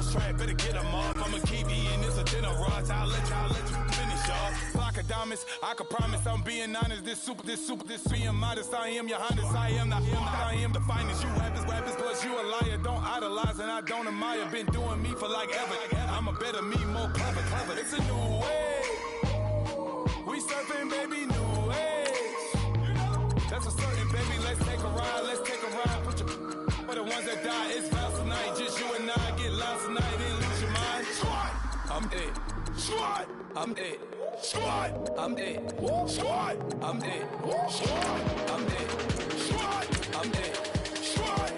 this track, better get them off. I'ma keep eating this a dinner rods. I'll let you finish, y'all. Block of diamonds, I can promise I'm being honest. This being modest. I am your highness, I am the finest. You rappers, plus you a liar. Don't idolize and I don't admire. Been doing me for like ever. I'm a better me, more clever. It's a new way. We surfing, baby, new age. That's a certain, baby. Let's take a ride. Put your for the ones that die. It's vows tonight. Just you and I get lost tonight. Didn't lose your mind. Squad, I'm it. Squad, I'm it. Squad, I'm it. Squad, I'm it. Squad, I'm it. Squad, I'm it. Squad.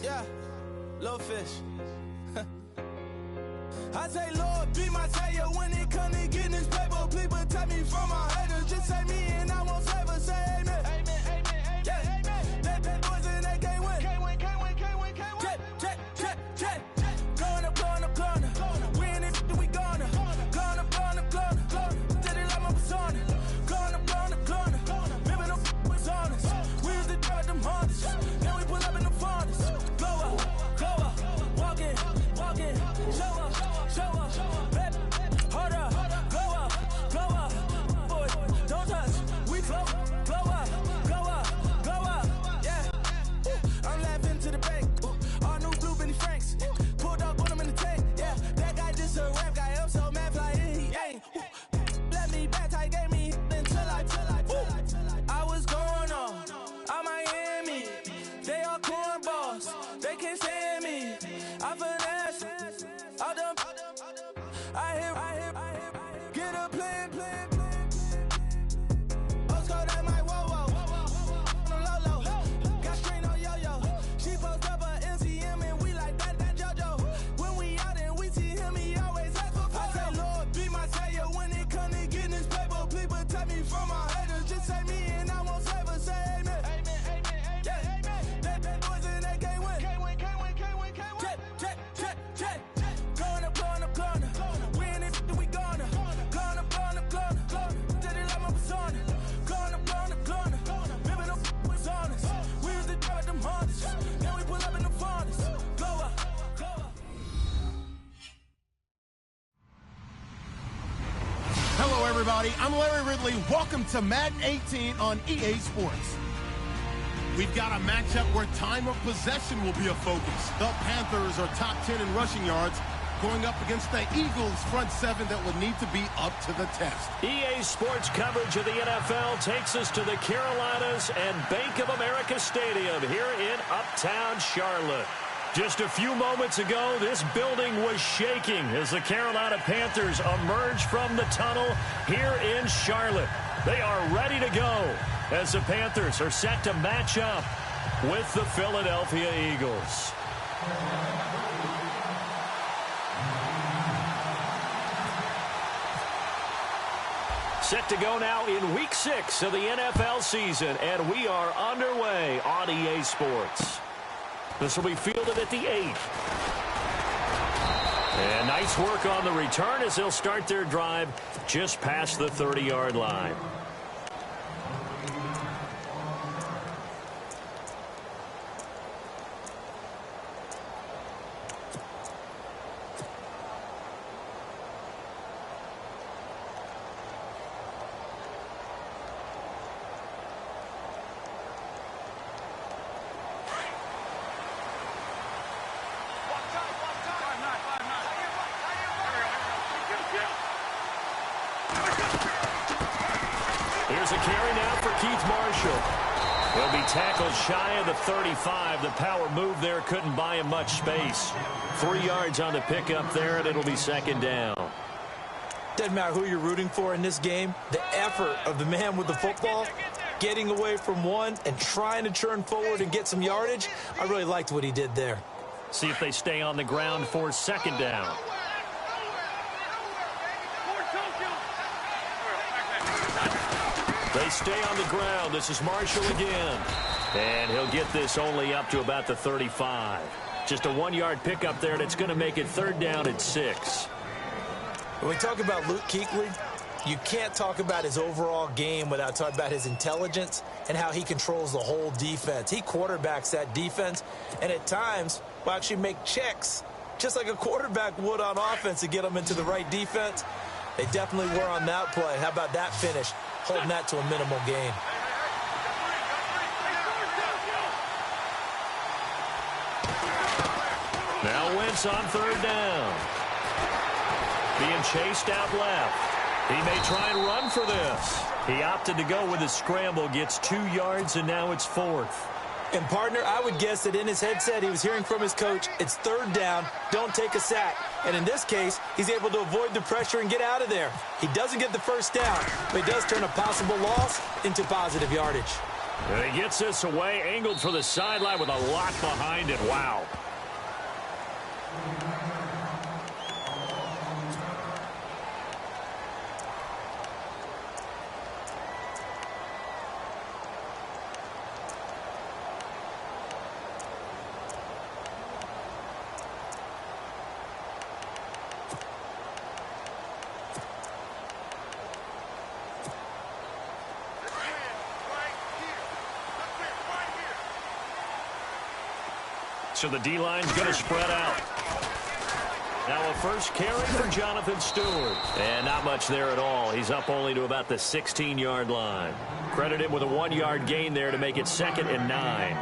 Yeah, little fish. I say, Lord, be my savior when it comes to getting this paper. Please protect me from my haters. Just say me and I won't save us. Say amen. Amen. Yeah. Amen. That boys and they can't win. Can't win. Check. Going up. Win it, we gonna. Gonna. Did it like my persona. Gonna. Remember no was honest. We used to drive them Hondas. Then we pull up in the Fondas. Go up. Walk in. Show up. Baby, hold up. Go up. Boy, don't touch. We flow up. Yeah. I'm laughing to the bank. All new blue Benny Franks. Pulled up on him in the tank. Yeah, that guy just a rap guy. I'm so mad fly in, he ain't. Let me back, I gave me until I was going on Miami. They all cornballs. They can't stand me. I finesse. I done. I hear. Get a plan. Let's go that my whoa. Low. Got strain on yo. She post up a MCM and we like that JoJo. When we out and we see him, he always ask for photo. I say, Lord, be my savior when it comes to getting this paper. Please protect me from my haters. Just say me and I won't save us. Say amen. Yeah. That boys and they can't win. Can't win. Check. Going up. Win it, we gonna. Gonna. Did it like my persona. Gonna. Remember no was honest. We used to drive them Hondas. Then we pull up in the Fondas. Go up. Hello, everybody. I'm Larry Ridley. Welcome to Madden 18 on EA Sports. We've got a matchup where time of possession will be a focus. The Panthers are top 10 in rushing yards, going up against the Eagles' front seven that would need to be up to the test. EA Sports coverage of the NFL takes us to the Carolinas and Bank of America Stadium here in Uptown Charlotte. Just a few moments ago, this building was shaking as the Carolina Panthers emerged from the tunnel here in Charlotte. They are ready to go as the Panthers are set to match up with the Philadelphia Eagles. Set to go now in Week 6 of the NFL season, and we are underway on EA Sports. This will be fielded at the 8. And nice work on the return as they'll start their drive just past the 30-yard line. Here's a carry now for Keith Marshall. He'll be tackled shy of the 35. The power move there couldn't buy him much space. 3 yards on the pickup there, and it'll be second down. Doesn't matter who you're rooting for in this game. The effort of the man with the football, getting away from one and trying to turn forward and get some yardage, I really liked what he did there. See if they stay on the ground for second down. They stay on the ground. This is Marshall again. And he'll get this only up to about the 35. Just a 1-yard pickup there, and it's going to make it third down at 6. When we talk about Luke Kuechly, you can't talk about his overall game without talking about his intelligence and how he controls the whole defense. He quarterbacks that defense, and at times will actually make checks, just like a quarterback would on offense to get them into the right defense. They definitely were on that play. How about that finish? Holding that to a minimal gain. Now Wentz on third down. Being chased out left. He may try and run for this. He opted to go with a scramble, gets 2 yards, and now it's fourth. And, partner, I would guess that in his headset he was hearing from his coach, it's third down, don't take a sack. And in this case, he's able to avoid the pressure and get out of there. He doesn't get the first down, but he does turn a possible loss into positive yardage. And he gets this away, angled for the sideline with a lot behind it. Wow. So the D-line's going to spread out. Now a first carry for Jonathan Stewart. And not much there at all. He's up only to about the 16-yard line. Credit him with a 1-yard gain there to make it 2nd and 9.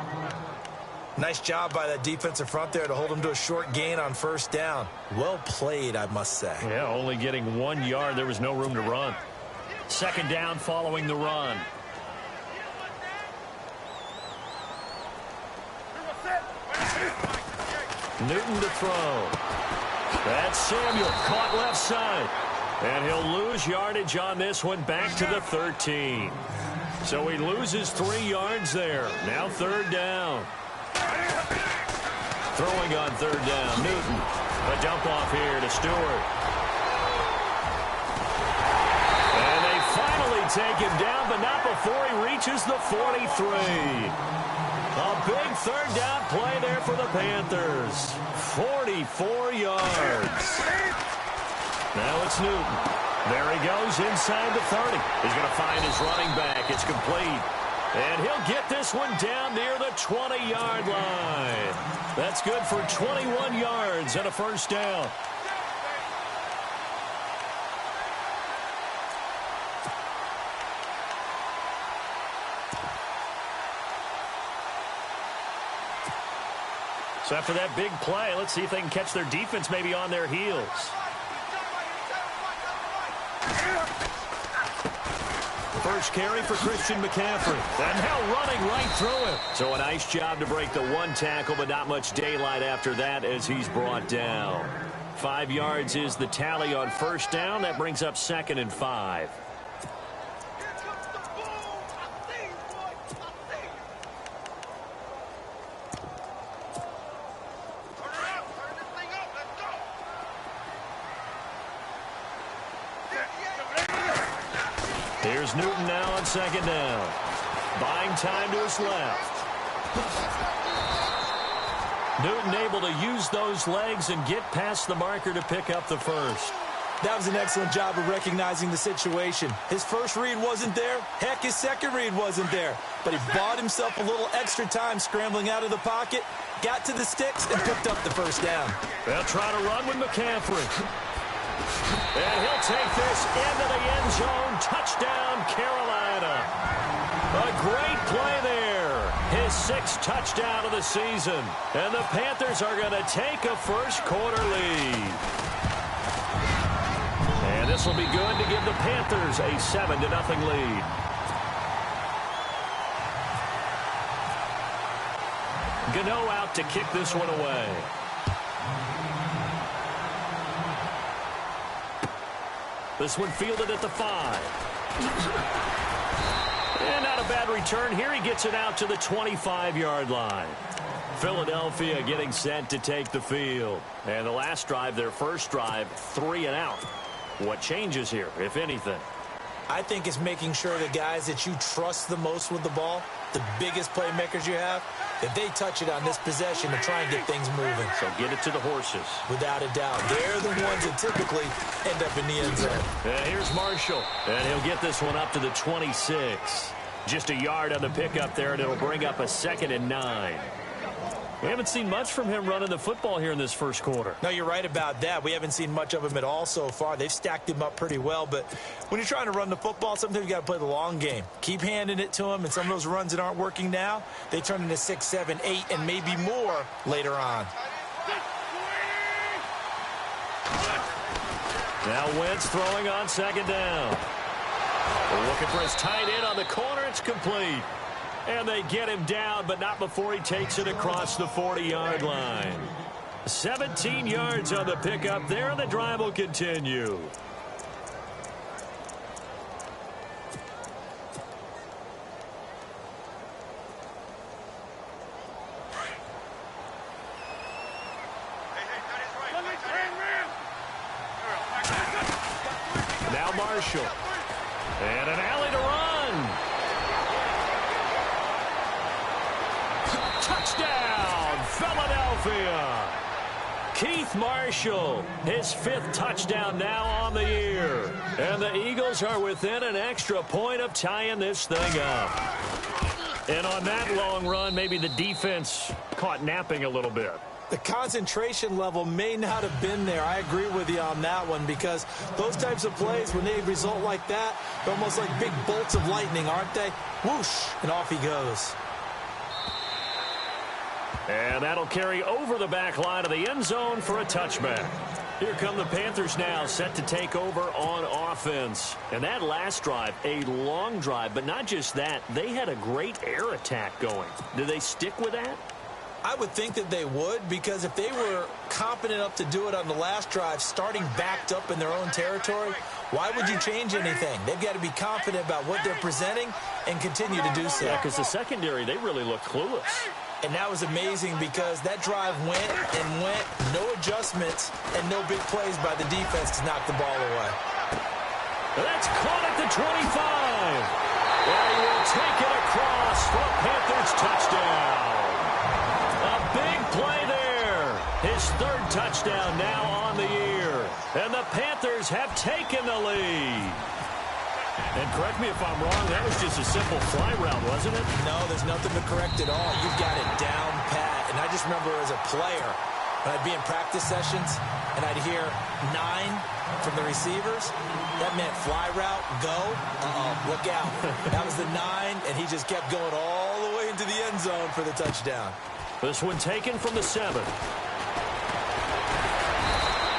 Nice job by that defensive front there to hold him to a short gain on first down. Well played, I must say. Yeah, only getting 1 yard. There was no room to run. Second down following the run. Newton to throw. That's Samuel, caught left side. And he'll lose yardage on this one, back to the 13. So he loses 3 yards there. Now third down. Throwing on third down, Newton. A dump off here to Stewart. And they finally take him down, but not before he reaches the 43. A big third down play there for the Panthers. 44 yards. Now it's Newton. There he goes inside the 30. He's going to find his running back. It's complete. And he'll get this one down near the 20-yard line. That's good for 21 yards and a first down. So after that big play, let's see if they can catch their defense maybe on their heels. First carry for Christian McCaffrey. And now running right through it. So a nice job to break the 1 tackle, but not much daylight after that as he's brought down. 5 yards is the tally on first down. That brings up 2nd and 5. Here's Newton now on second down. Buying time to his left. Newton able to use those legs and get past the marker to pick up the first. That was an excellent job of recognizing the situation. His first read wasn't there. Heck, his second read wasn't there. But he bought himself a little extra time scrambling out of the pocket, got to the sticks, and picked up the first down. They'll try to run with McCaffrey. And he'll take this into the end zone. Touchdown, Carolina. A great play there. His 6th touchdown of the season. And the Panthers are going to take a first quarter lead. And this will be good to give the Panthers a 7-0 lead. Gano out to kick this one away. This one fielded at the 5. And not a bad return here. He gets it out to the 25-yard line. Philadelphia getting set to take the field. And the last drive, their first drive, 3 and out. What changes here, if anything? I think it's making sure the guys that you trust the most with the ball, the biggest playmakers you have, that they touch it on this possession to try and get things moving. So get it to the horses. Without a doubt. They're the ones that typically end up in the end zone. And here's Marshall. And he'll get this one up to the 26. Just a yard on the pickup there, and it'll bring up a 2nd and 9. We haven't seen much from him running the football here in this first quarter. No, you're right about that. We haven't seen much of him at all so far. They've stacked him up pretty well, but when you're trying to run the football, sometimes you got to play the long game. Keep handing it to him, and some of those runs that aren't working now, they turn into 6, 7, 8, and maybe more later on. Now Wentz throwing on 2nd down. We're looking for his tight end on the corner. It's complete. And they get him down, but not before he takes it across the 40-yard line. 17 yards on the pickup there, and the drive will continue. Now Marshall. And an alley to run. Touchdown, Philadelphia. Keith Marshall, his 5th touchdown now on the year. And the Eagles are within an extra point of tying this thing up. And on that long run, maybe the defense caught napping a little bit. The concentration level may not have been there. I agree with you on that one, because those types of plays, when they result like that, they're almost like big bolts of lightning, aren't they? Whoosh, and off he goes. And that'll carry over the back line of the end zone for a touchback. Here come the Panthers now, set to take over on offense. And that last drive, a long drive, but not just that. They had a great air attack going. Did they stick with that? I would think that they would, because if they were confident enough to do it on the last drive, starting backed up in their own territory, why would you change anything? They've got to be confident about what they're presenting and continue to do so. Yeah, because the secondary, they really looked clueless. And that was amazing, because that drive went and went, no adjustments, and no big plays by the defense to knock the ball away. That's caught at the 25. And he will take it across for a Panthers touchdown. A big play there. His 3rd touchdown now on the year. And the Panthers have taken the lead. And correct me if I'm wrong, that was just a simple fly route, wasn't it? No, there's nothing to correct at all. You've got it down pat. And I just remember as a player, when I'd be in practice sessions and I'd hear 9 from the receivers, that meant fly route, go, look out. That was the 9, and he just kept going all the way into the end zone for the touchdown. This one taken from the 7.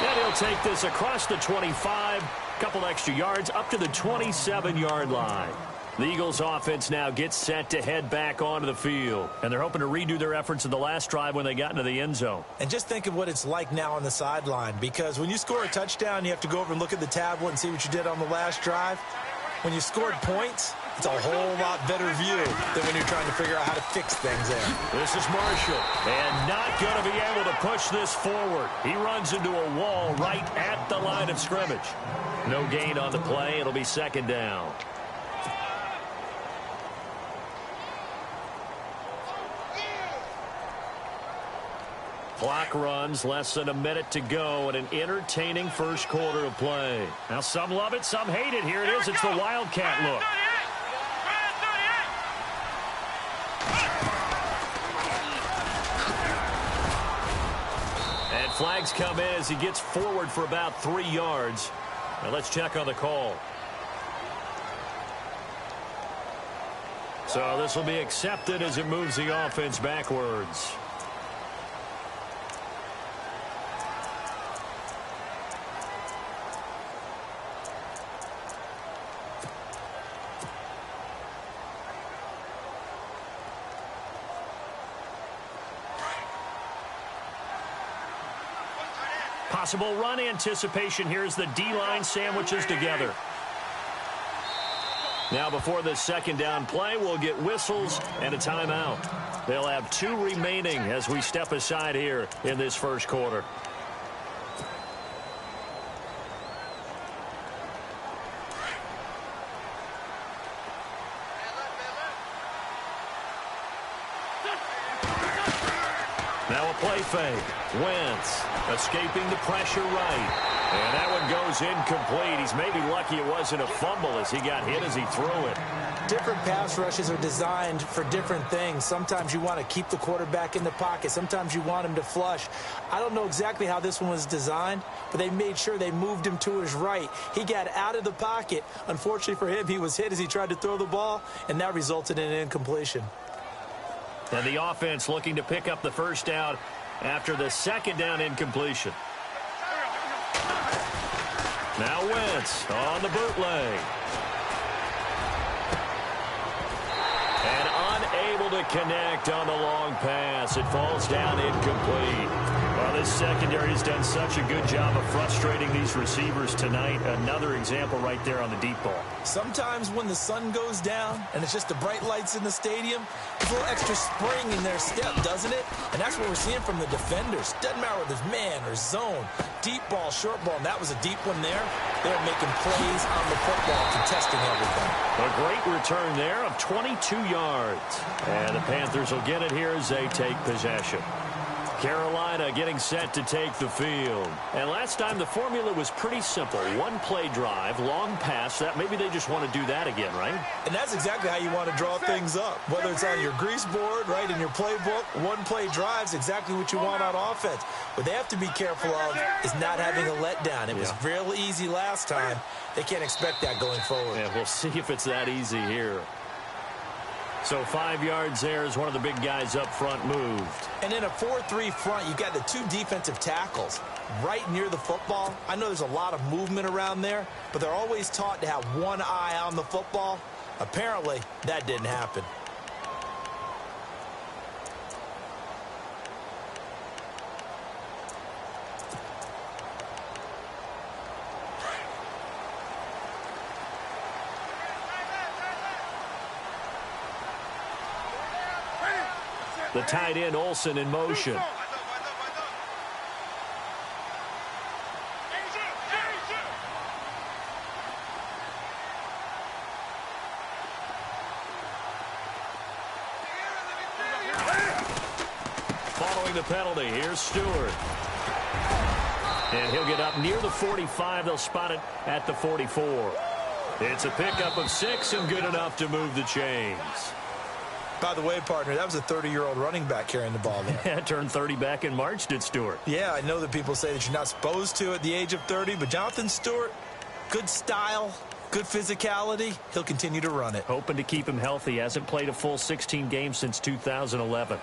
And he'll take this across the 25. Couple extra yards up to the 27-yard line. The Eagles offense now gets set to head back onto the field. And they're hoping to redo their efforts in the last drive when they got into the end zone. And just think of what it's like now on the sideline, because when you score a touchdown, you have to go over and look at the tablet and see what you did on the last drive. When you scored points, it's a whole lot better view than when you're trying to figure out how to fix things there. This is Marshall, and not going to be able to push this forward. He runs into a wall right at the line of scrimmage. No gain on the play. It'll be 2nd down. Clock runs, less than a minute to go, and an entertaining first quarter of play. Now, some love it, some hate it. Here it is. It's the Wildcat look. And flags come in as he gets forward for about 3 yards. Now, let's check on the call. So this will be accepted as it moves the offense backwards. Possible run anticipation here as the D-line sandwiches together. Now before the second down play, we'll get whistles and a timeout. They'll have 2 remaining as we step aside here in this first quarter. Now a play fake. Wentz escaping the pressure right. And that one goes incomplete. He's maybe lucky it wasn't a fumble as he got hit as he threw it. Different pass rushes are designed for different things. Sometimes you want to keep the quarterback in the pocket. Sometimes you want him to flush. I don't know exactly how this one was designed, but they made sure they moved him to his right. He got out of the pocket. Unfortunately for him, he was hit as he tried to throw the ball, and that resulted in an incompletion. And the offense looking to pick up the first down after the second down incompletion. Now Wentz on the bootleg. And unable to connect on the long pass. It falls down incomplete. Well, this secondary has done such a good job of frustrating these receivers tonight. Another example right there on the deep ball. Sometimes when the sun goes down and it's just the bright lights in the stadium, there's a little extra spring in their step, doesn't it? And that's what we're seeing from the defenders. Doesn't matter whether it's man or zone, deep ball, short ball, and that was a deep one there. They're making plays on the football, contesting everything. A great return there of 22 yards. And the Panthers will get it here as they take possession. Carolina getting set to take the field. And last time the formula was pretty simple. One play drive, long pass. That maybe they just want to do that again, right? And that's exactly how you want to draw things up. Whether it's on your grease board, right, in your playbook, one play drive's exactly what you want on offense. What they have to be careful of is not having a letdown. It was real easy last time. They can't expect that going forward. Yeah, we'll see if it's that easy here. So 5 yards there as one of the big guys up front moved. And in a 4-3 front, you've got the 2 defensive tackles right near the football. I know there's a lot of movement around there, but they're always taught to have one eye on the football. Apparently, that didn't happen. The tight end, Olsen, in motion. Following the penalty, here's Stewart. And he'll get up near the 45. They'll spot it at the 44. It's a pickup of 6 and good enough to move the chains. By the way, partner, that was a 30-year-old running back carrying the ball there. Yeah, turned 30 back in March, did Stewart. Yeah, I know that people say that you're not supposed to at the age of 30, but Jonathan Stewart, good style, good physicality. He'll continue to run it. Hoping to keep him healthy. Hasn't played a full 16 games since 2011.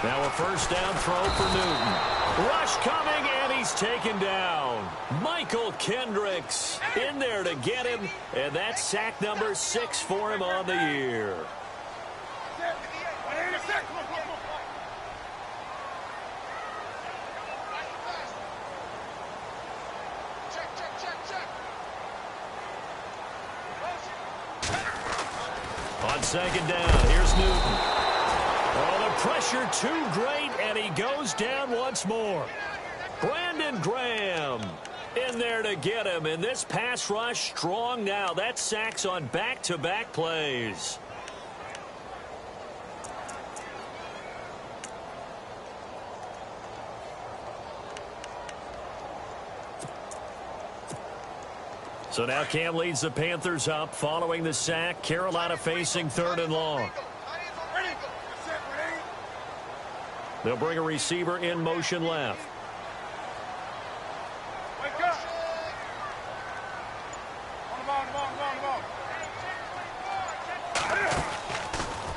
Now a first down throw for Newton. Rush coming, and he's taken down. Michael Kendricks in there to get him, and that's sack number 6 for him on the year. On second down, here's Newton. Oh, the pressure too great, and he goes down once more. Brandon Graham in there to get him, and this pass rush strong now. That's sacks on back-to-back plays. So now Cam leads the Panthers up following the sack. Carolina facing 3rd and long. They'll bring a receiver in motion left.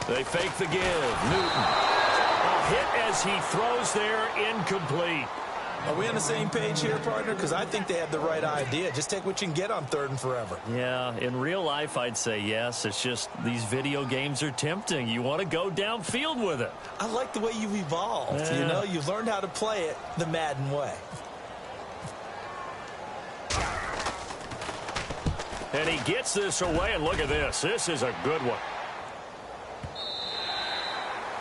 They fake the give. Newton. A hit as he throws there, incomplete. Are we on the same page here, partner? Because I think they have the right idea. Just take what you can get on 3rd and forever. Yeah, in real life, I'd say yes. It's just these video games are tempting. You want to go downfield with it. I like the way you've evolved. Yeah. You know, you've learned how to play it the Madden way. And he gets this away, and look at this. This is a good one.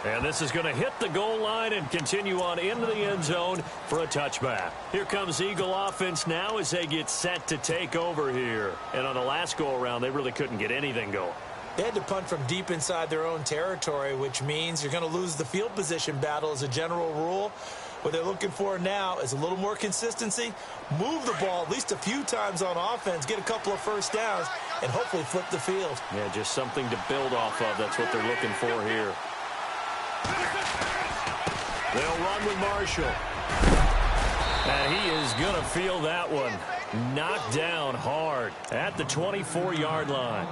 And this is going to hit the goal line and continue on into the end zone for a touchback. Here comes Eagle offense now as they get set to take over here. And on the last go-around, they really couldn't get anything going. They had to punt from deep inside their own territory, which means you're going to lose the field position battle as a general rule. What they're looking for now is a little more consistency, move the ball at least a few times on offense, get a couple of first downs, and hopefully flip the field. Yeah, just something to build off of. That's what they're looking for here. They'll run with Marshall. And he is going to feel that one. Knocked down hard at the 24-yard line.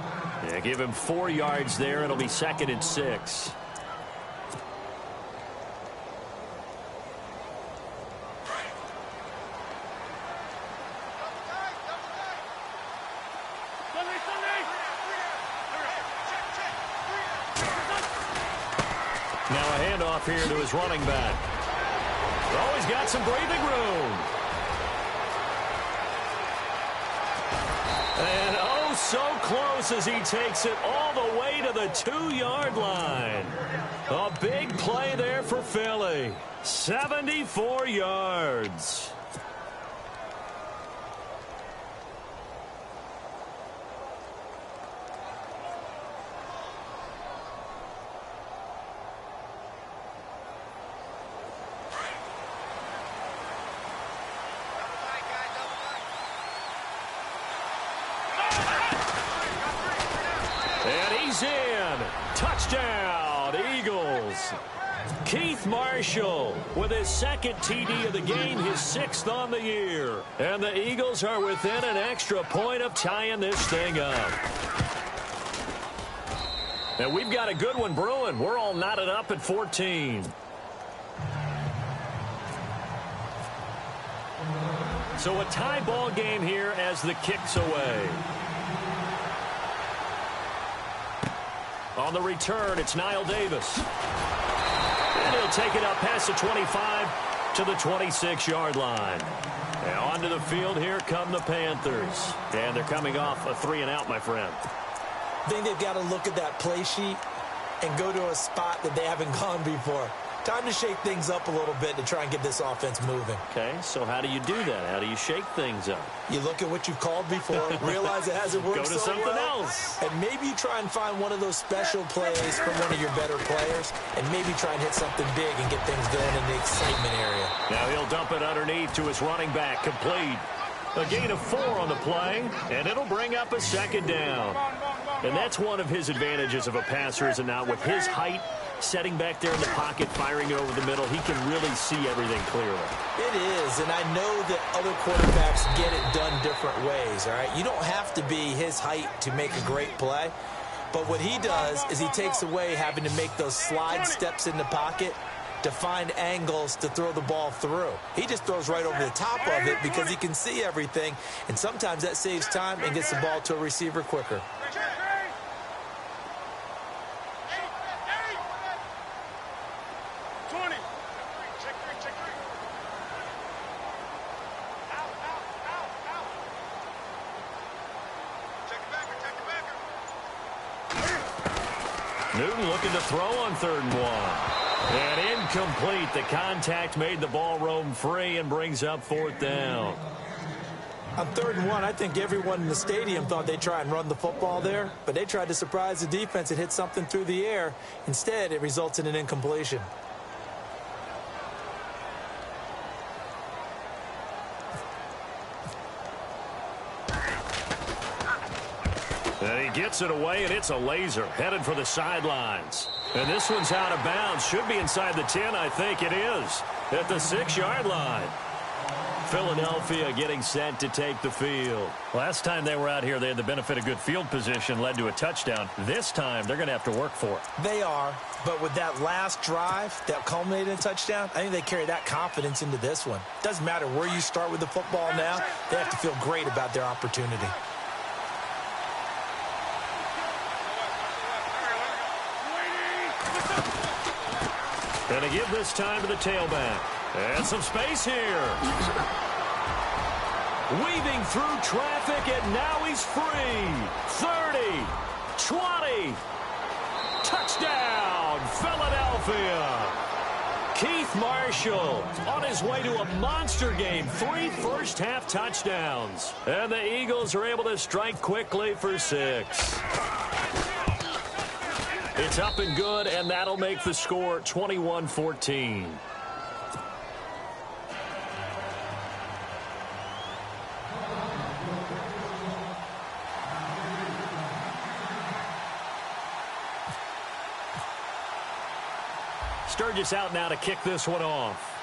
Yeah, give him 4 yards there. It'll be 2nd and 6. Now a handoff here to his running back. Oh, he's got some breathing room. And oh, so close as he takes it all the way to the 2-yard line. A big play there for Philly. 74 yards. In. Touchdown, Eagles. Keith Marshall with his 2nd TD of the game, his 6th on the year. And the Eagles are within an extra point of tying this thing up. And we've got a good one brewing. We're all knotted up at 14. So a tie ball game here as the kick's away. On the return, it's Niall Davis. And he'll take it up past the 25 to the 26-yard line. And onto the field, here come the Panthers. And they're coming off a 3-and-out, my friend. I think they've got to look at that play sheet and go to a spot that they haven't gone before. Time to shake things up a little bit to try and get this offense moving. Okay, so how do you do that? How do you shake things up? You look at what you've called before, realize it hasn't worked so well. Go to something else. And maybe you try and find one of those special plays from one of your better players, and maybe try and hit something big and get things going in the excitement area. Now he'll dump it underneath to his running back, complete. A gain of 4 on the play, and it'll bring up a 2nd down. And that's one of his advantages of a passer, is it not? With his height, setting back there in the pocket, firing it over the middle, he can really see everything clearly. It is, and I know that other quarterbacks get it done different ways, all right? You don't have to be his height to make a great play, but what he does is he takes away having to make those slide steps in the pocket to find angles to throw the ball through. He just throws right over the top of it because he can see everything, and sometimes that saves time and gets the ball to a receiver quicker. Newton looking to throw on 3rd and 1. And incomplete. The contact made the ball roam free and brings up 4th down. On 3rd and 1, I think everyone in the stadium thought they'd try and run the football there, but they tried to surprise the defense and hit something through the air. Instead, it results in an incompletion. And he gets it away, and it's a laser headed for the sidelines. And this one's out of bounds. Should be inside the 10, I think it is. At the 6-yard line. Philadelphia getting set to take the field. Last time they were out here, they had the benefit of good field position, led to a touchdown. This time, they're going to have to work for it. They are, but with that last drive that culminated in a touchdown, I think they carry that confidence into this one. Doesn't matter where you start with the football now, they have to feel great about their opportunity. Going to give this time to the tailback. And some space here. Weaving through traffic, and now he's free. 30, 20. Touchdown, Philadelphia. Keith Marshall on his way to a monster game. 3 first-half touchdowns. And the Eagles are able to strike quickly for 6. It's up and good, and that'll make the score 21-14. Sturgis out now to kick this one off.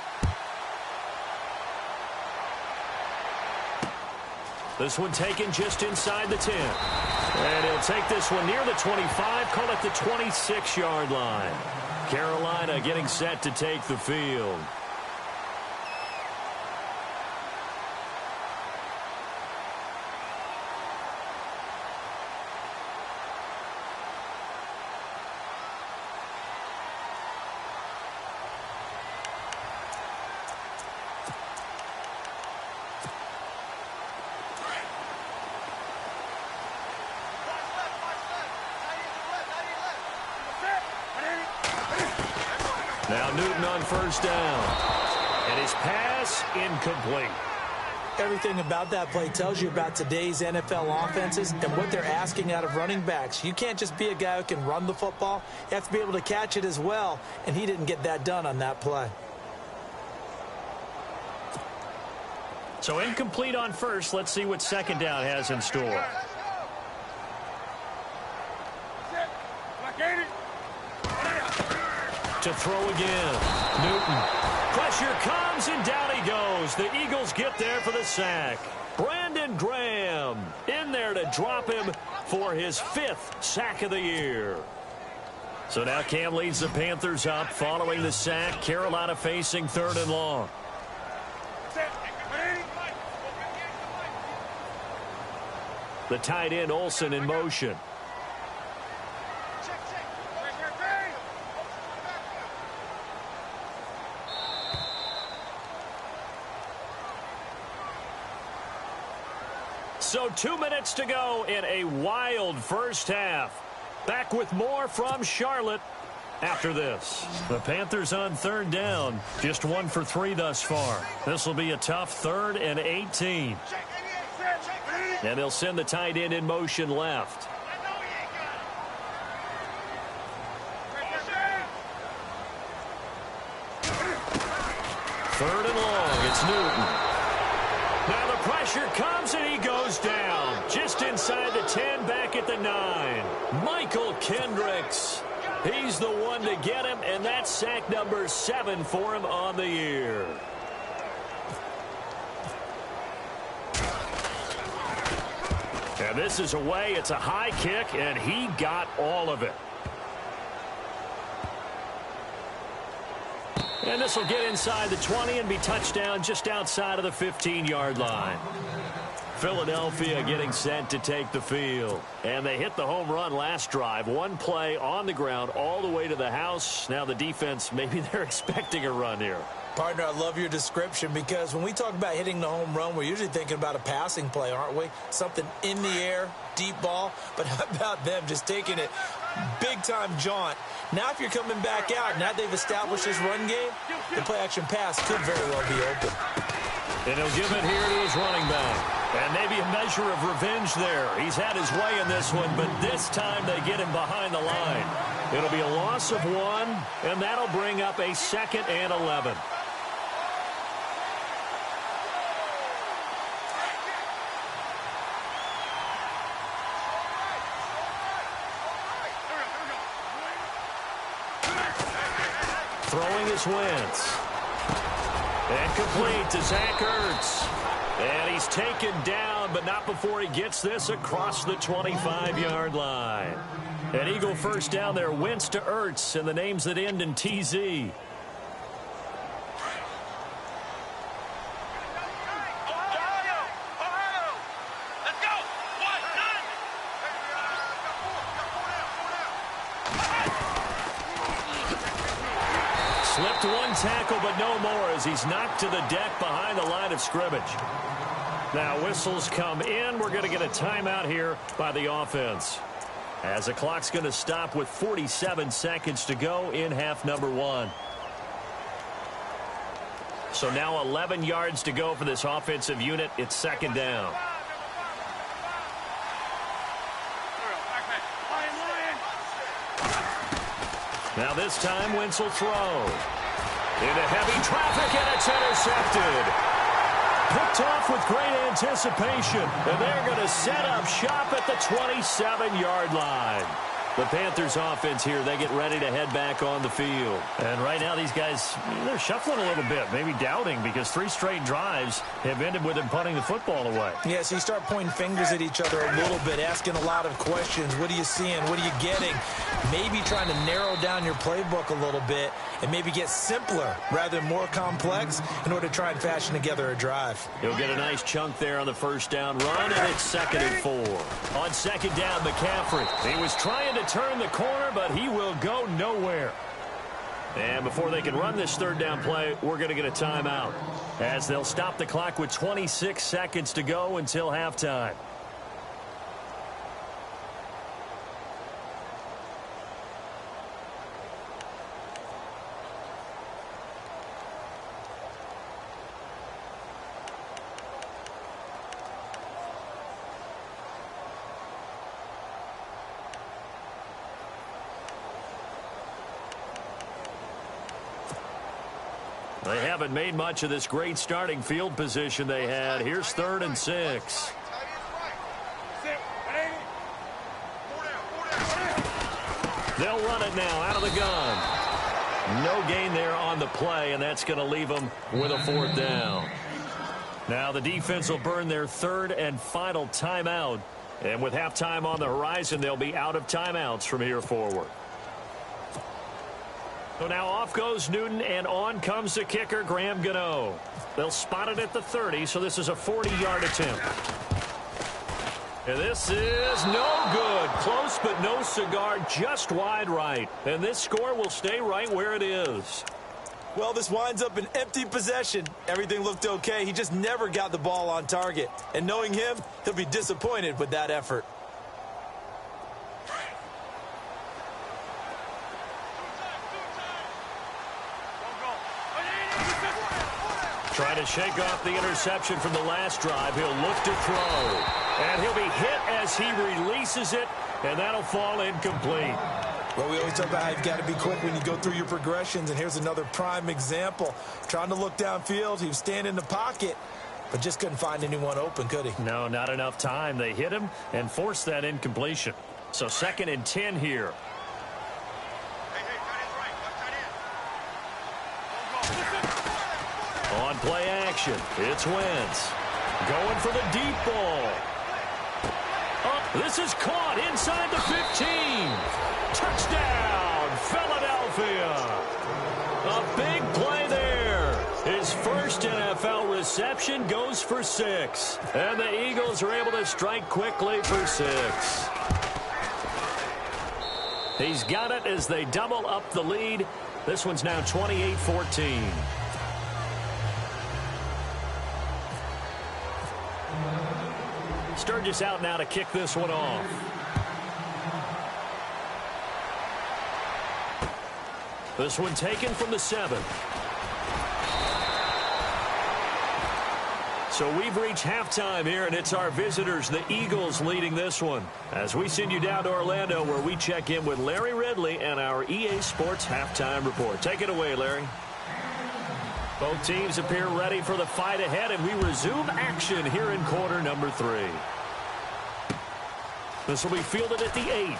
This one taken just inside the 10. And he'll take this one near the 25, call it the 26-yard line. Carolina getting set to take the field. Now Newton on first down. And his pass incomplete. Everything about that play tells you about today's NFL offenses and what they're asking out of running backs. You can't just be a guy who can run the football. You have to be able to catch it as well, and he didn't get that done on that play. So incomplete on first. Let's see what second down has in store. To throw again. Newton. Pressure comes, and down he goes. The Eagles get there for the sack. Brandon Graham in there to drop him for his 5th sack of the year. So now Cam leads the Panthers up following the sack. Carolina facing 3rd and long. The tight end Olsen in motion. So 2 minutes to go in a wild first half. Back with more from Charlotte after this. The Panthers on 3rd down. Just 1 for 3 thus far. This will be a tough 3rd and 18. And they'll send the tight end in motion left. Third and long. It's Newton. Now the pressure comes, and he goes down. Just inside the 10, back at the 9. Michael Kendricks. He's the one to get him, and that's sack number 7 for him on the year. And this is away. It's a high kick, and he got all of it. And this will get inside the 20 and be touchdown just outside of the 15-yard line. Philadelphia getting set to take the field. And they hit the home run last drive. 1 play on the ground all the way to the house. Now the defense, maybe they're expecting a run here. Partner, I love your description, because when we talk about hitting the home run, we're usually thinking about a passing play, aren't we? Something in the air, deep ball. But how about them just taking it big-time jaunt? Now if you're coming back out, now they've established this run game, the play-action pass could very well be open. And he'll give it here to his running back. And maybe a measure of revenge there. He's had his way in this one, but this time they get him behind the line. It'll be a loss of 1, and that'll bring up a 2nd and 11. Throwing is Wentz. And complete to Zach Ertz. And he's taken down, but not before he gets this across the 25-yard line. An Eagle first down there, Wentz to Ertz, and the names that end in TZ. Slipped one tackle, but no more as he's knocked to the deck behind the line of scrimmage. Now whistles come in. We're going to get a timeout here by the offense, as the clock's going to stop with 47 seconds to go in half number one. So now 11 yards to go for this offensive unit. It's second down. Now this time, Wentz will throw. Into heavy traffic, and it's intercepted. Picked off with great anticipation, and they're going to set up shop at the 27-yard line. The Panthers offense here, they get ready to head back on the field. And right now these guys, they're shuffling a little bit, maybe doubting, because 3 straight drives have ended with them punting the football away. Yeah, so you start pointing fingers at each other a little bit, asking a lot of questions. What are you seeing? What are you getting? Maybe trying to narrow down your playbook a little bit and maybe get simpler rather than more complex in order to try and fashion together a drive. He'll get a nice chunk there on the first down run, and it's 2nd and 4. On second down, McCaffrey. He was trying to turn the corner, but he will go nowhere. And before they can run this third down play, we're going to get a timeout, as they'll stop the clock with 26 seconds to go until halftime. They haven't made much of this great starting field position they had. Here's 3rd and 6. They'll run it now out of the gun. No gain there on the play, and that's going to leave them with a 4th down. Now the defense will burn their 3rd and final timeout. And with halftime on the horizon, they'll be out of timeouts from here forward. So now off goes Newton, and on comes the kicker, Graham Gano. They'll spot it at the 30, so this is a 40-yard attempt. And this is no good. Close, but no cigar, just wide right. And this score will stay right where it is. Well, this winds up an empty possession. Everything looked okay. He just never got the ball on target. And knowing him, he'll be disappointed with that effort. Trying to shake off the interception from the last drive. He'll look to throw. And he'll be hit as he releases it, and that'll fall incomplete. Well, we always talk about how you've got to be quick when you go through your progressions, and here's another prime example. Trying to look downfield, he was standing in the pocket, but just couldn't find anyone open, could he? No, not enough time. They hit him and forced that incompletion. So 2nd and 10 here. On play action, it's Wentz. Going for the deep ball. Oh, this is caught inside the 15. Touchdown, Philadelphia. A big play there. His first NFL reception goes for 6. And the Eagles are able to strike quickly for 6. He's got it as they double up the lead. This one's now 28-14. Sturgis out now to kick this one off. This one taken from the 7. So we've reached halftime here, and it's our visitors, the Eagles, leading this one. As we send you down to Orlando, where we check in with Larry Ridley and our EA Sports halftime report. Take it away, Larry. Both teams appear ready for the fight ahead, and we resume action here in quarter number 3. This will be fielded at the 8.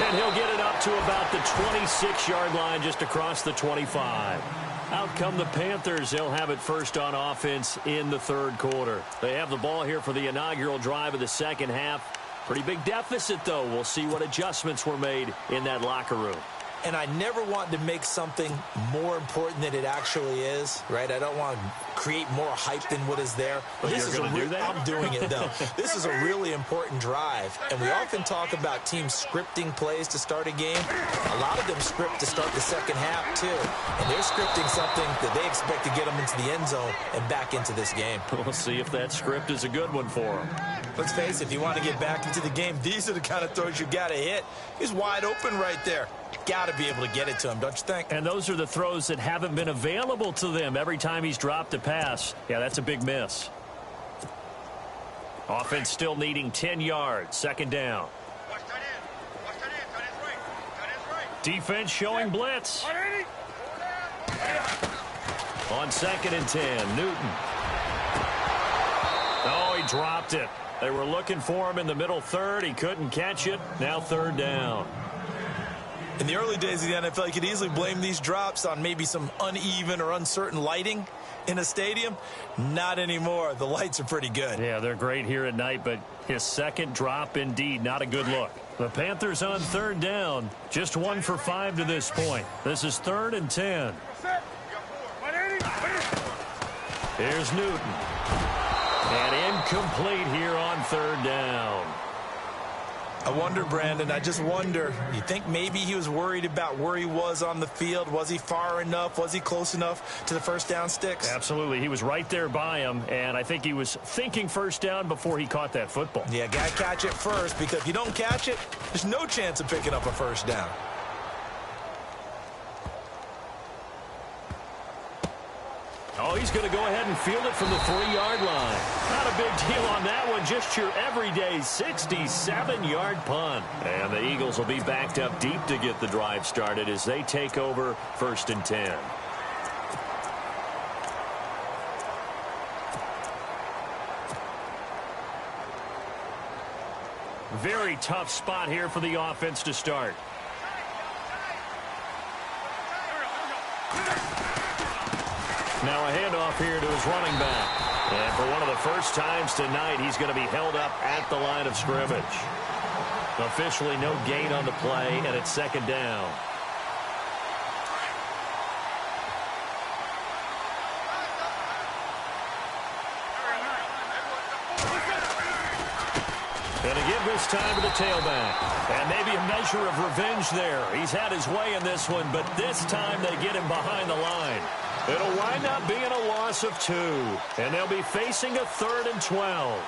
And he'll get it up to about the 26-yard line, just across the 25. Out come the Panthers. They'll have it first on offense in the third quarter. They have the ball here for the inaugural drive of the second half. Pretty big deficit, though. We'll see what adjustments were made in that locker room. And I never want to make something more important than it actually is, right? I don't want to create more hype than what is there. But this is I'm doing it, though. This is a really important drive. And we often talk about teams scripting plays to start a game. A lot of them script to start the second half, too. And they're scripting something that they expect to get them into the end zone and back into this game. We'll see if that script is a good one for them. Let's face it, if you want to get back into the game, these are the kind of throws you got to hit. He's wide open right there. Got to be able to get it to him, don't you think? And those are the throws that haven't been available to them every time he's dropped a pass. Yeah, that's a big miss. Offense still needing 10 yards. Second down. Defense showing blitz. On 2nd and 10, Newton. Oh, he dropped it. They were looking for him in the middle third. He couldn't catch it. Now third down. In the early days of the NFL, you could easily blame these drops on maybe some uneven or uncertain lighting in a stadium. Not anymore. The lights are pretty good. Yeah, they're great here at night, but his second drop, indeed, not a good look. The Panthers on third down, just 1 for 5 to this point. This is 3rd and 10. Here's Newton. And incomplete here on third down. I wonder, Brandon, I just wonder, you think maybe he was worried about where he was on the field? Was he far enough? Was he close enough to the first down sticks? Absolutely. He was right there by him, and I think he was thinking first down before he caught that football. Yeah, got to catch it first, because if you don't catch it, there's no chance of picking up a first down. Oh, he's going to go ahead and field it from the 3-yard line. Not a big deal on that one. Just your everyday 67-yard punt. And the Eagles will be backed up deep to get the drive started as they take over 1st and 10. Very tough spot here for the offense to start. Now a handoff here to his running back. And for one of the first times tonight, he's going to be held up at the line of scrimmage. Officially no gain on the play, and it's 2nd down. Going to give this time to the tailback. And maybe a measure of revenge there. He's had his way in this one, but this time they get him behind the line. It'll wind up being a loss of 2. And they'll be facing a 3rd and 12.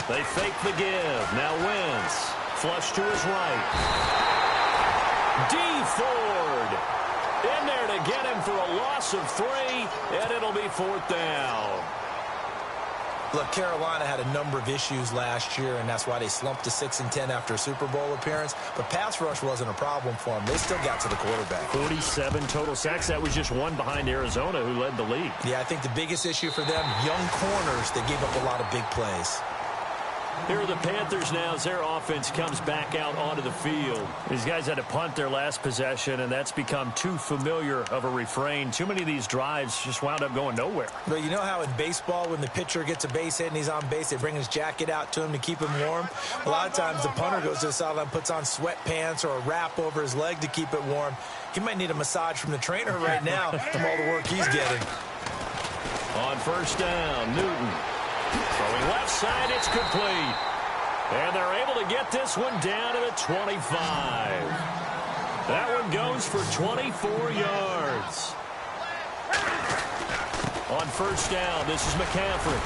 They fake the give. Now Wentz. Flush to his right. D. Ford in there to get him for a loss of 3, and it'll be 4th down. Look, Carolina had a number of issues last year, and that's why they slumped to 6 and 10 after a Super Bowl appearance. But pass rush wasn't a problem for them. They still got to the quarterback. 47 total sacks. That was just 1 behind Arizona, who led the league. Yeah, I think the biggest issue for them, young corners, they gave up a lot of big plays. Here are the Panthers now as their offense comes back out onto the field. These guys had to punt their last possession, and that's become too familiar of a refrain. Too many of these drives just wound up going nowhere. But you know how in baseball, when the pitcher gets a base hit and he's on base, they bring his jacket out to him to keep him warm? A lot of times the punter goes to the sideline, puts on sweatpants or a wrap over his leg to keep it warm. He might need a massage from the trainer right now from all the work he's getting. On 1st down, Newton. Throwing left side, it's complete. And they're able to get this one down to the 25. That one goes for 24 yards. On 1st down, this is McCaffrey.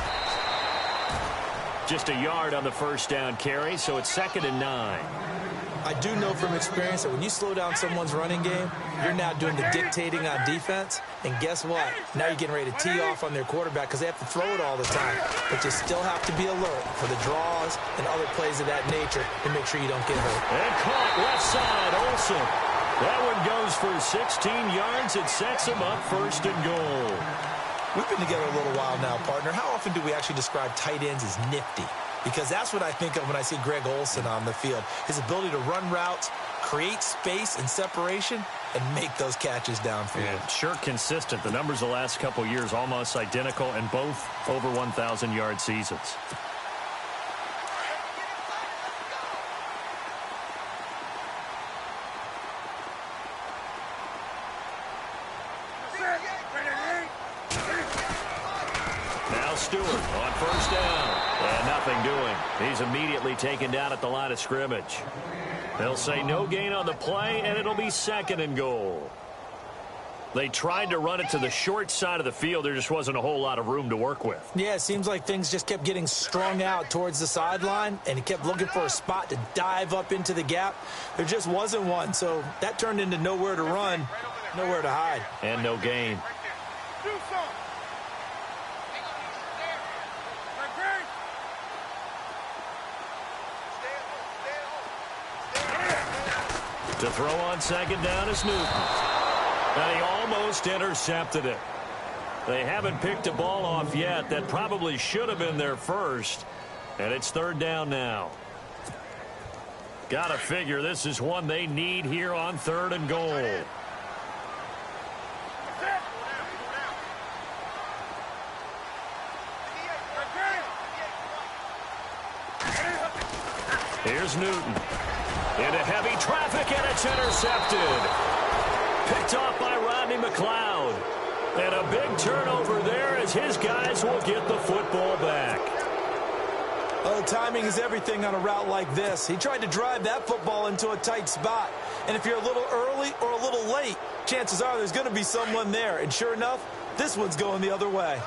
Just a yard on the 1st down carry, so it's 2nd and 9. I do know from experience that when you slow down someone's running game, you're now doing the dictating on defense. And guess what? Now you're getting ready to tee off on their quarterback because they have to throw it all the time. But you still have to be alert for the draws and other plays of that nature to make sure you don't get hurt. And caught left side, Olsen. That one goes for 16 yards. It sets him up first and goal. We've been together a little while now, partner. How often do we actually describe tight ends as nifty? Because that's what I think of when I see Greg Olsen on the field. His ability to run routes, create space and separation, and make those catches downfield. Yeah, sure consistent. The numbers the last couple years almost identical, and both over 1,000-yard seasons. Now Stewart on first down. And nothing doing. He's immediately taken down at the line of scrimmage. They'll say no gain on the play, and it'll be second and goal. They tried to run it to the short side of the field. There just wasn't a whole lot of room to work with. Yeah, it seems like things just kept getting strung out towards the sideline, and he kept looking for a spot to dive up into the gap. There just wasn't one, so that turned into nowhere to run, nowhere to hide. And no gain. To throw on second down is Newton. And he almost intercepted it. They haven't picked a ball off yet. That probably should have been their first. And it's third down now. Gotta figure this is one they need here on third and goal. Here's Newton. Into heavy traffic, and it's intercepted. Picked off by Rodney McLeod. And a big turnover there as his guys will get the football back. Well, timing is everything on a route like this. He tried to drive that football into a tight spot. And if you're a little early or a little late, chances are there's going to be someone there. And sure enough, this one's going the other way.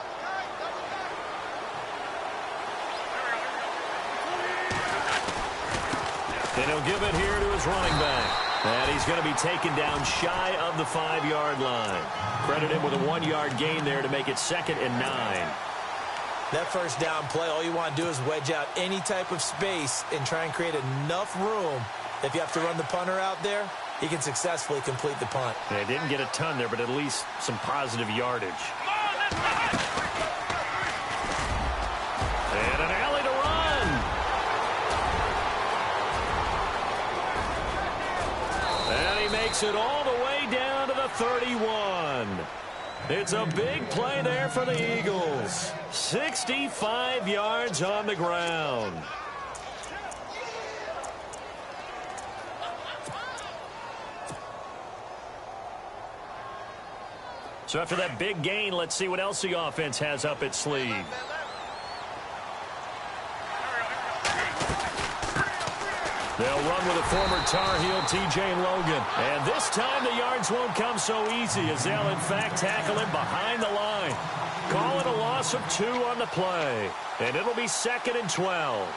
And he'll give it here to his running back. And he's going to be taken down shy of the 5-yard line. Credit him with a 1-yard gain there to make it 2nd and 9. That first down play, all you want to do is wedge out any type of space and try and create enough room. If you have to run the punter out there, he can successfully complete the punt. They didn't get a ton there, but at least some positive yardage. And an alley to run. And he makes it all the way down to the 31. It's a big play there for the Eagles. 65 yards on the ground. So after that big gain, let's see what else the offense has up its sleeve. They'll run with a former Tar Heel, T.J. Logan. And this time the yards won't come so easy as they'll, in fact, tackle him behind the line. Call it a loss of 2 on the play. And it'll be 2nd and 12.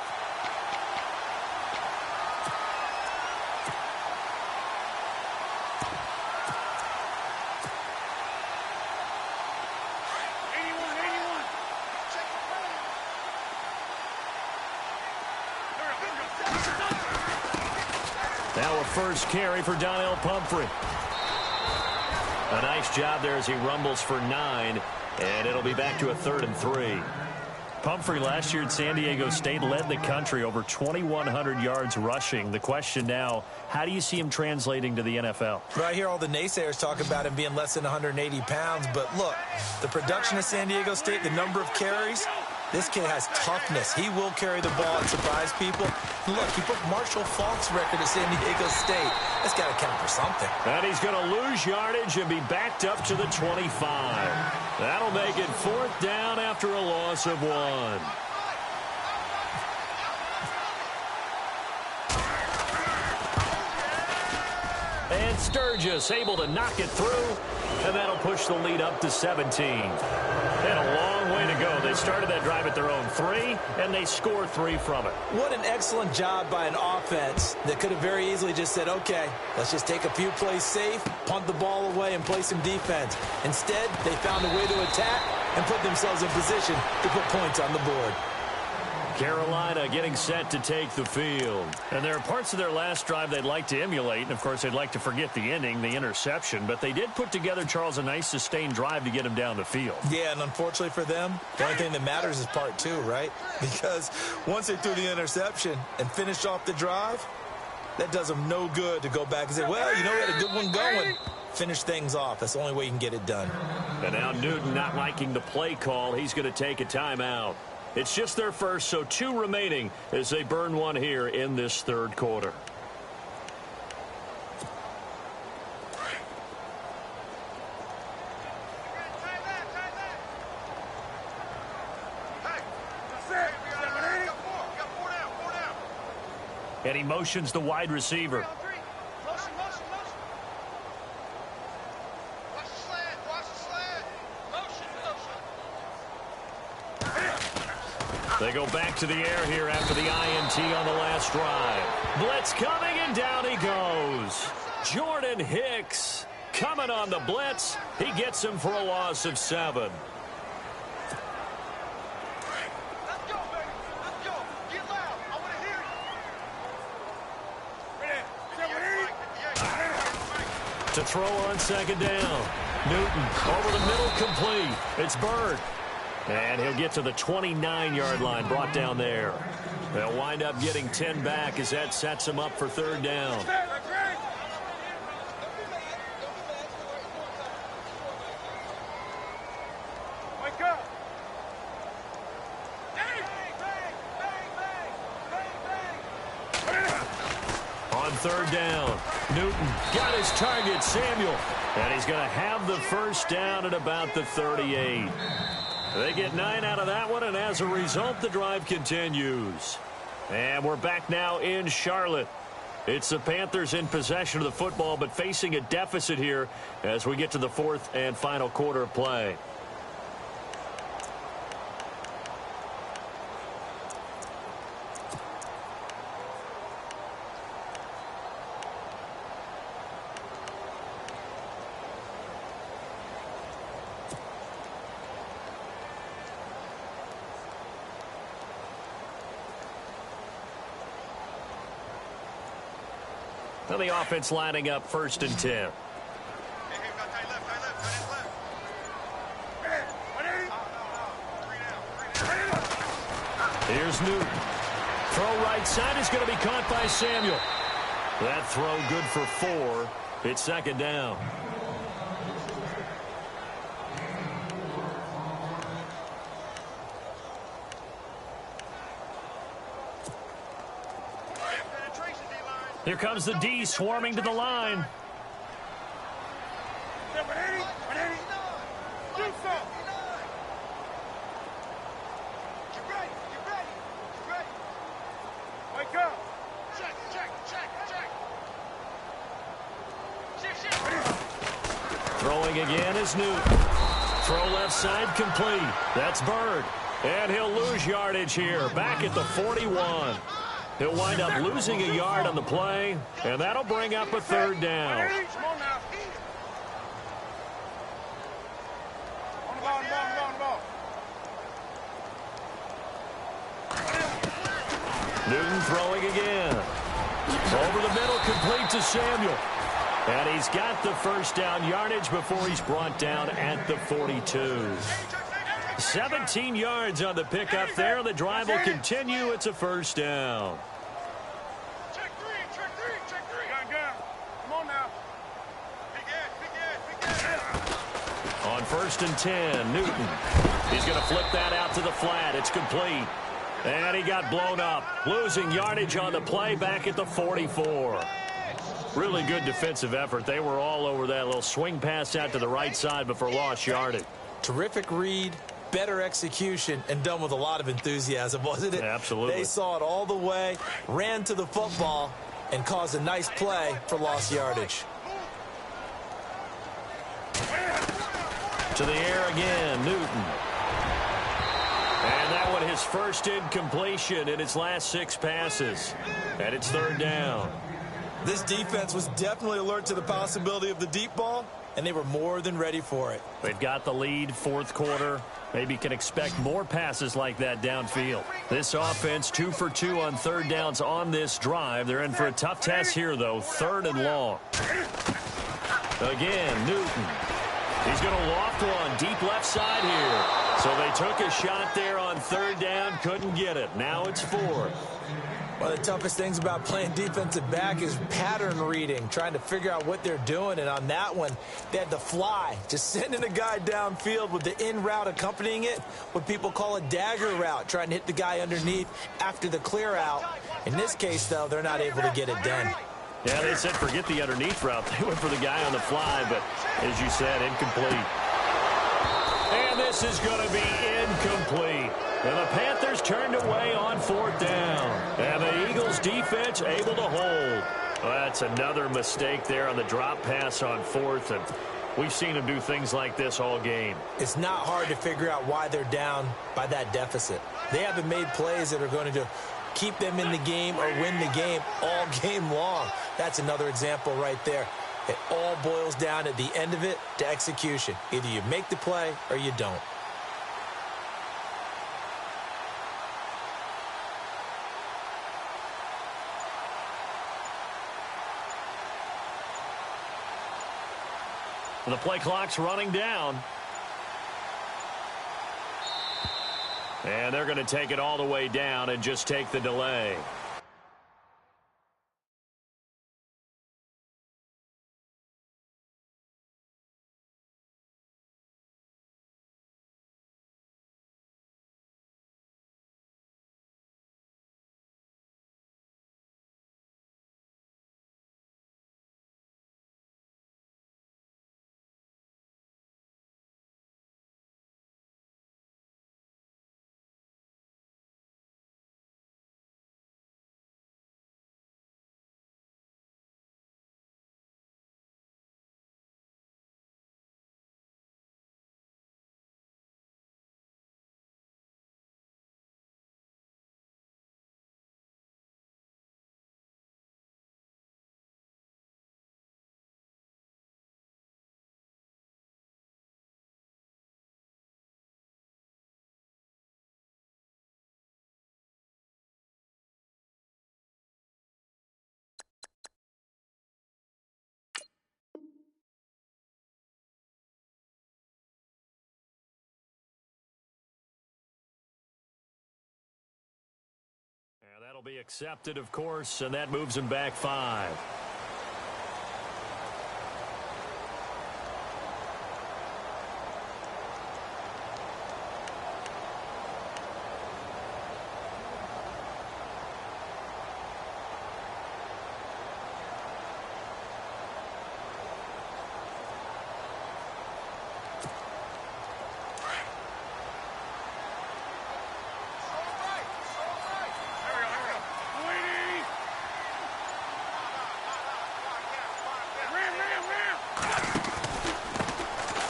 Now a first carry for Donnell Pumphrey. A nice job there as he rumbles for 9, and it'll be back to a 3rd and 3. Pumphrey last year at San Diego State led the country over 2,100 yards rushing. The question now, how do you see him translating to the NFL? Well, I hear all the naysayers talk about him being less than 180 pounds, but look, the production of San Diego State, the number of carries, this kid has toughness. He will carry the ball and surprise people. Look, he broke Marshall Faulk's record at San Diego State. That's got to count for something. And he's going to lose yardage and be backed up to the 25. That'll make it 4th down after a loss of 1. And Sturgis able to knock it through. And that'll push the lead up to 17. And a long way to go. They started that drive at their own 3, and they scored 3 from it. What an excellent job by an offense that could have very easily just said, okay, let's just take a few plays safe, punt the ball away, and play some defense. Instead, they found a way to attack and put themselves in position to put points on the board. Carolina getting set to take the field. And there are parts of their last drive they'd like to emulate. And, of course, they'd like to forget the ending, the interception. But they did put together, Charles, a nice sustained drive to get him down the field. Yeah, and unfortunately for them, the only thing that matters is part 2, right? Because once they threw the interception and finished off the drive, that does them no good to go back and say, well, you know, we had a good one going. Finish things off. That's the only way you can get it done. And now Newton not liking the play call. He's going to take a timeout. It's just their first, so 2 remaining as they burn one here in this third quarter. And he motions the wide receiver. They go back to the air here after the INT on the last drive. Blitz coming, and down he goes. Jordan Hicks coming on the blitz. He gets him for a loss of 7. Let's go, baby. Let's go. Get loud. I want to hear you. To throw on second down. Newton over the middle, complete. It's Bird. And he'll get to the 29-yard line, brought down there. They'll wind up getting 10 back as that sets them up for third down. Wake up. On third down, Newton got his target, Samuel. And he's going to have the first down at about the 38. They get 9 out of that one, and as a result, the drive continues. And we're back now in Charlotte. It's the Panthers in possession of the football, but facing a deficit here as we get to the fourth and final quarter of play. Now the offense lining up 1st and 10. Here's Newton. Throw right side is going to be caught by Samuel. That throw good for 4. It's second down. Here comes the D swarming to the line. Wake up. Throwing again is Newton. Throw left side complete. That's Bird. And he'll lose yardage here. Back at the 41. He'll wind up losing a yard on the play, and that'll bring up a third down. Newton throwing again. Over the middle, complete to Samuel. And he's got the first down yardage before he's brought down at the 42. 17 yards on the pickup there. The drive will continue. It's a first down. Check three. Gun. Come on now. Big ass. On 1st and 10, Newton. He's going to flip that out to the flat. It's complete. And he got blown up. Losing yardage on the play back at the 44. Really good defensive effort. They were all over that little swing pass out to the right side before lost yardage. Terrific read, better execution, and done with a lot of enthusiasm, wasn't it? Absolutely. They saw it all the way, ran to the football, and caused a nice play for lost yardage. To the air again, Newton. And that one his first incompletion in its last 6 passes. And it's 3rd down. This defense was definitely alert to the possibility of the deep ball, and they were more than ready for it. They've got the lead, 4th quarter. Maybe can expect more passes like that downfield. This offense 2 for 2 on 3rd downs on this drive. They're in for a tough test here, though. 3rd and long. Again, Newton. He's going to loft one deep left side here. So they took a shot there on 3rd down, couldn't get it. Now it's 4th. One of the toughest things about playing defensive back is pattern reading, trying to figure out what they're doing. And on that one, they had to fly, just sending a guy downfield with the in route accompanying it, what people call a dagger route, trying to hit the guy underneath after the clear out. In this case, though, they're not able to get it done. Yeah, they said forget the underneath route. They went for the guy on the fly, but as you said, incomplete. And this is going to be incomplete. And the Panthers turned away on 4th down. And the Eagles defense able to hold. Well, that's another mistake there on the drop pass on 4th. And we've seen them do things like this all game. It's not hard to figure out why they're down by that deficit. They haven't made plays that are going to keep them in the game or win the game all game long. That's another example right there. It all boils down at the end of it to execution. Either you make the play or you don't. The play clock's running down. And they're going to take it all the way down and just take the delay. And that'll be accepted, of course, and that moves him back 5.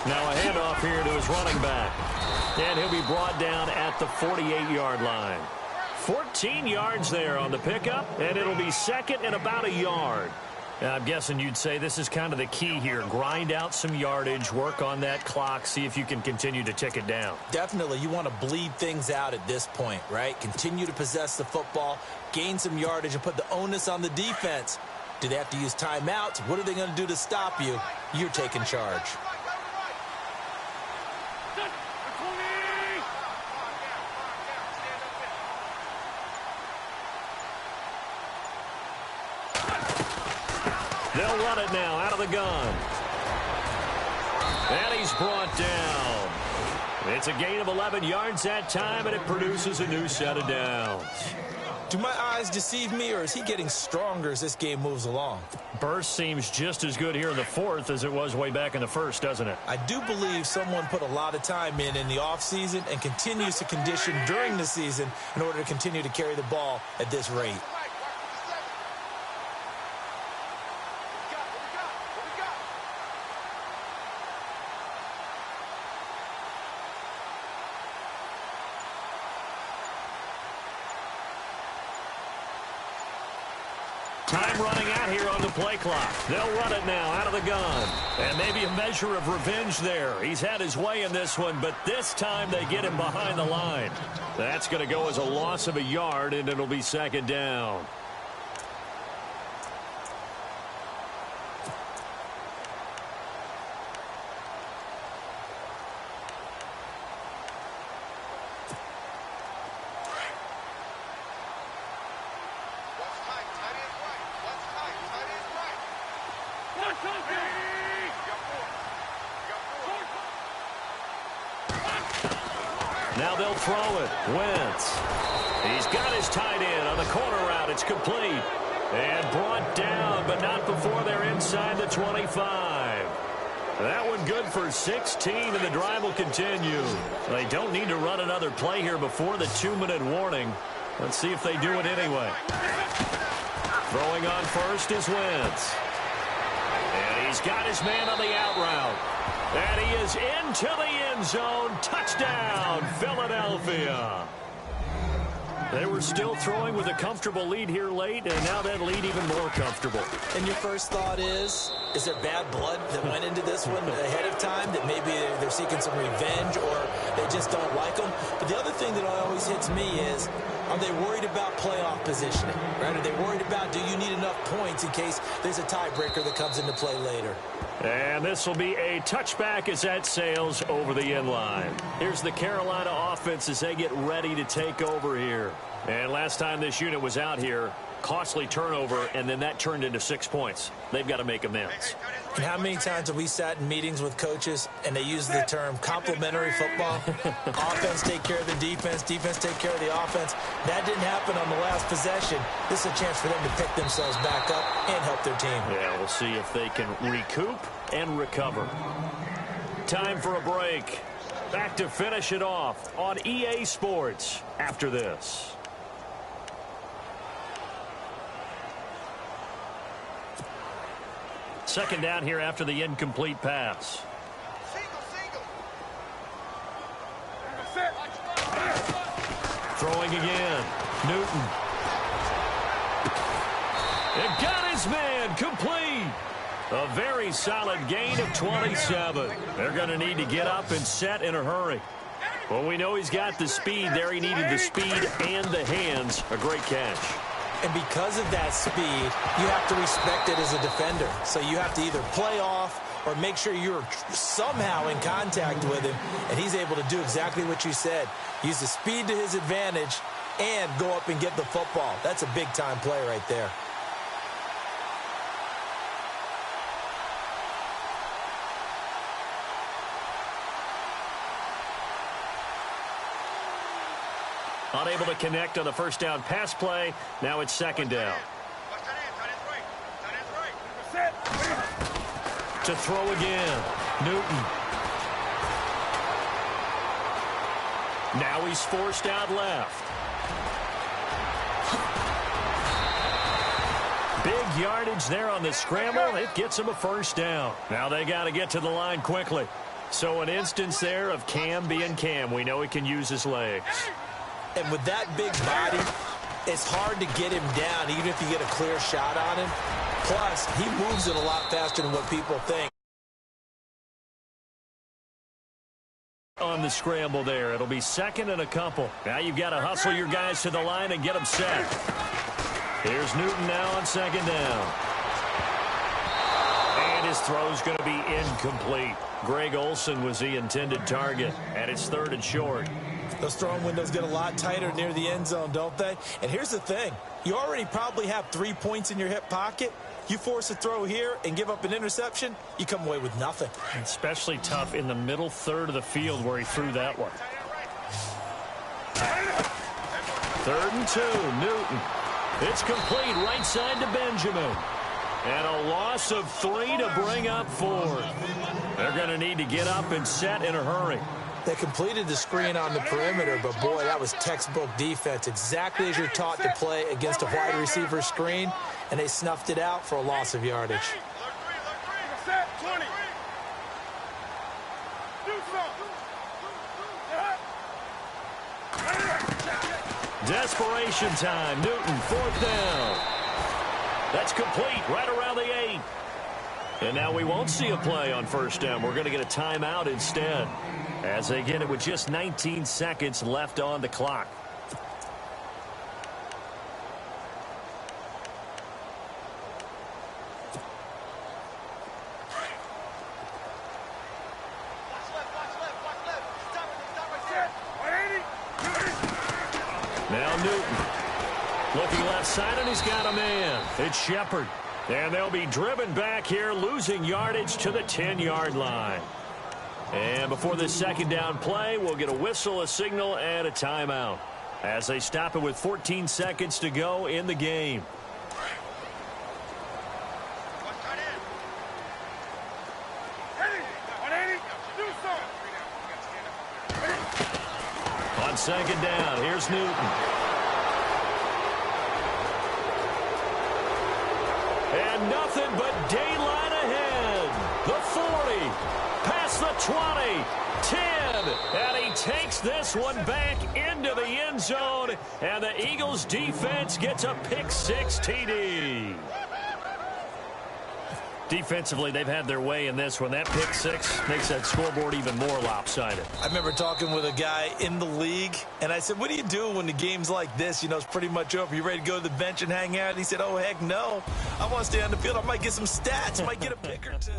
Now a handoff here to his running back. And he'll be brought down at the 48-yard line. 14 yards there on the pickup, and it'll be 2nd and about a yard. I'm guessing you'd say this is kind of the key here. Grind out some yardage, work on that clock, see if you can continue to tick it down. Definitely. You want to bleed things out at this point, right? Continue to possess the football, gain some yardage, and put the onus on the defense. Do they have to use timeouts? What are they going to do to stop you? You're taking charge. They'll run it now out of the gun. And he's brought down. It's a gain of 11 yards that time, and it produces a new set of downs. Do my eyes deceive me, or is he getting stronger as this game moves along? Burst seems just as good here in the 4th as it was way back in the 1st, doesn't it? I do believe someone put a lot of time in the offseason and continues to condition during the season in order to continue to carry the ball at this rate. Time running out here on the play clock. They'll run it now out of the gun. And maybe a measure of revenge there. He's had his way in this one, but this time they get him behind the line. That's going to go as a loss of a yard, and it'll be second down. Now they'll throw it. Wentz. He's got his tight end on the corner route. It's complete. And brought down, but not before they're inside the 25. That one good for 16, and the drive will continue. They don't need to run another play here before the 2-minute warning. Let's see if they do it anyway. Throwing on first is Wentz. And he's got his man on the out route. And he is into the end zone. Touchdown, Philadelphia. They were still throwing with a comfortable lead here late, and now that lead even more comfortable. And your first thought is there bad blood that went into this one ahead of time, that maybe they're seeking some revenge or they just don't like them? But the other thing that always hits me is, are they worried about playoff positioning? Right? Are they worried about, do you need enough points in case there's a tiebreaker that comes into play later? And this will be a touchback as that sails over the end line. Here's the Carolina offense as they get ready to take over here. And last time this unit was out here, costly turnover, and then that turned into 6 points. They've got to make amends. And how many times have we sat in meetings with coaches and they use the term complementary football? Offense take care of the defense, defense take care of the offense. That didn't happen on the last possession. This is a chance for them to pick themselves back up and help their team. Yeah, we'll see if they can recoup and recover. Time for a break. Back to finish it off on EA Sports after this. Second down here after the incomplete pass. Throwing again. Newton. It got his man complete. A very solid gain of 27. They're going to need to get up and set in a hurry. Well, we know he's got the speed there. He needed the speed and the hands. A great catch. And because of that speed, you have to respect it as a defender. So you have to either play off or make sure you're somehow in contact with him. And he's able to do exactly what you said. Use the speed to his advantage and go up and get the football. That's a big-time play right there. Unable to connect on the first down pass play. Now it's second down. To throw again. Newton. Now he's forced out left. Big yardage there on the scramble. It gets him a first down. Now they got to get to the line quickly. So an instance there of Cam being Cam. We know he can use his legs. And with that big body, it's hard to get him down, even if you get a clear shot on him. Plus, he moves it a lot faster than what people think. On the scramble there, it'll be second and a couple. Now you've got to hustle your guys to the line and get them set. Here's Newton now on second down. And his throw's going to be incomplete. Greg Olsen was the intended target, and it's third and short. Those throwing windows get a lot tighter near the end zone, don't they? And here's the thing. You already probably have 3 points in your hip pocket. You force a throw here and give up an interception, you come away with nothing. Especially tough in the middle third of the field where he threw that one. 3rd and 2, Newton. It's complete right side to Benjamin. And a loss of 3 to bring up 4. They're going to need to get up and set in a hurry. They completed the screen on the perimeter, but boy, that was textbook defense. Exactly as you're taught to play against a wide receiver screen, and they snuffed it out for a loss of yardage. Desperation time. Newton, 4th down. That's complete right around the 8. And now we won't see a play on first down. We're going to get a timeout instead, as they get it with just 19 seconds left on the clock. Now Newton looking left side, and he's got a man. It's Shepard. And they'll be driven back here, losing yardage to the 10-yard line. And before this second down play, we'll get a whistle, a signal, and a timeout as they stop it with 14 seconds to go in the game. On second down, here's Newton. And nothing but daylight ahead. The 40, past the 20, 10. And he takes this one back into the end zone. And the Eagles defense gets a pick-6 TD. Defensively, they've had their way in this one. That pick-6 makes that scoreboard even more lopsided. I remember talking with a guy in the league, and I said, what do you do when the game's like this? You know, it's pretty much over. You ready to go to the bench and hang out? And he said, oh, heck no. I want to stay on the field. I might get some stats. I might get a pick or two.